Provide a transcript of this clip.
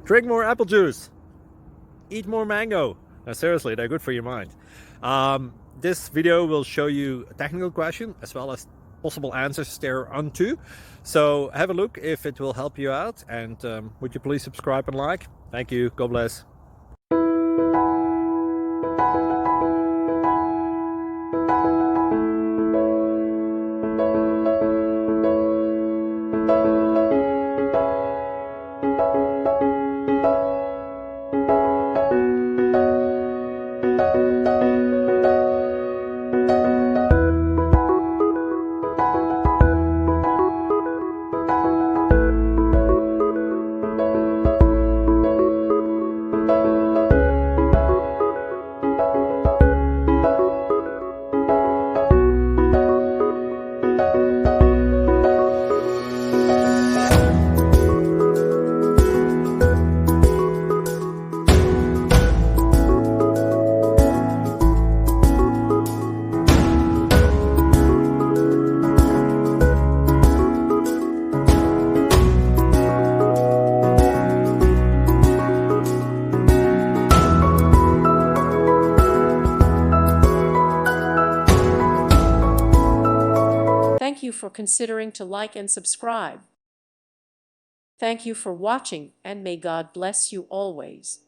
Drink more apple juice. Eat more mango. Now, seriously, they're good for your mind. This video will show you a technical question as well as possible answers thereunto. So have a look if it will help you out, and would you please subscribe and like? Thank you. God bless. Thank you for considering to like and subscribe. Thank you for watching, and may God bless you always.